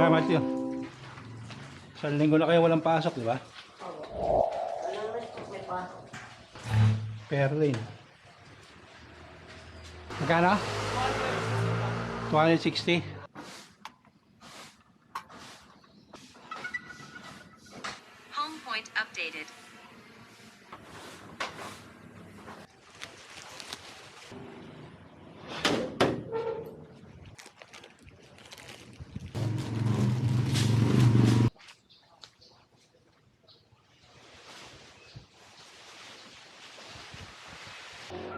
Salamat yun. Isang linggo na kayo walang pasok, di ba? Perlin. Magkano? 260. Home point updated.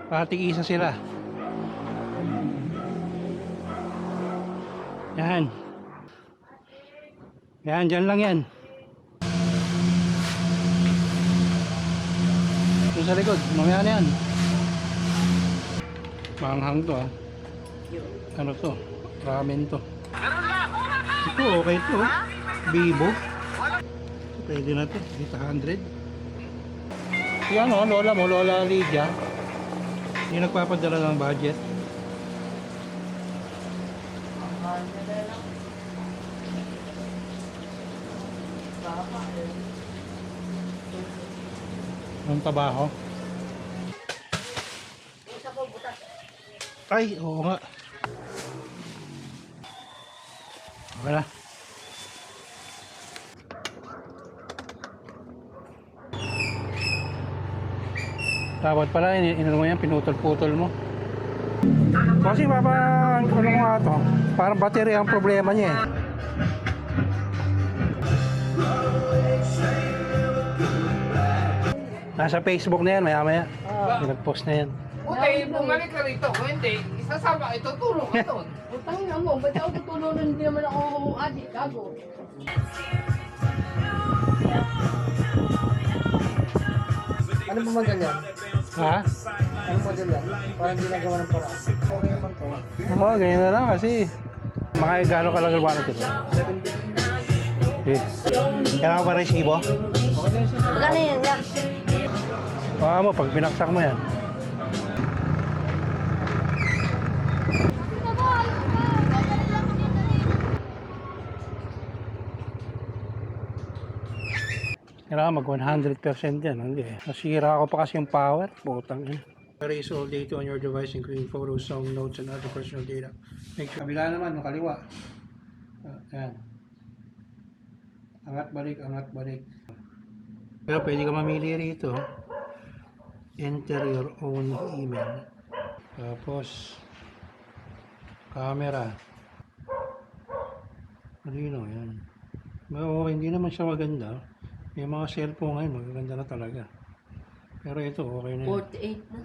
Patig-isa sila. Yan. Yan, dyan lang yan. Ito sa likod, mamaya na yan. Manghang to ah. Ano to? Ramen to. Ito, okay to. Bibo. Pwede na to. 800. Yan o, lola mo, Lola Lydia. Hindi nagpapadala ng budget. Ang trabaho. Ay, oo nga. Wala. Dapat pala, inano mo yan, pinutol-putol mo. Kasi ano nga to, parang battery ang problema niya eh. Nasa Facebook na yan, maya-maya. Pinag-post na yan. Utay, bumalik ka rito. Kung hindi, isasama, itutulong ka doon. Utangin na mo, ba't ako tutulungan? Hindi naman ako adik, gago. Ano ba model yan? Ha? Ano model yan? Parang ginagawa ng paraan. Okay naman to. Oo, ganyan na lang kasi mga gano'n ka lang gawa na ito. Okay. Kailangan ba resibo? Magkano yan, ya? Baka mo, pag binaksak mo yan. Kailangan mag 100% yan. Hindi eh. Nasira ako pa kasi yung power. Putang yun. Erase all data on your device including photos, song, notes, and other personal data. Make sure. Kabila naman, yung kaliwa. Ayan. Angat balik, angat balik. Pero pwede ka mamili rito. Enter your own email. Tapos camera. Malino yan. Okay, hindi naman siya maganda. May mga cellphone ngayon, magaganda na talaga. Pero ito, okay na yan. 48 na.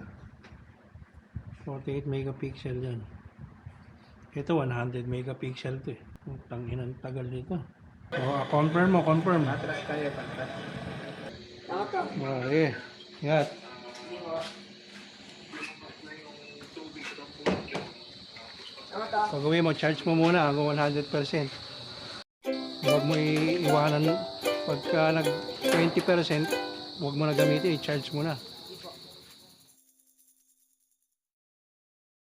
48 megapixel yan. Ito, 100 megapixel to eh. Tanginang tagal nito. So, confirm mo, confirm. Atras tayo, patras. Okay. Ingat. Pag uwi mo, charge mo muna hanggang 100%. Huwag mo iiwanan. Pagka nag 20%, huwag mo na gamitin, i-charge mo na.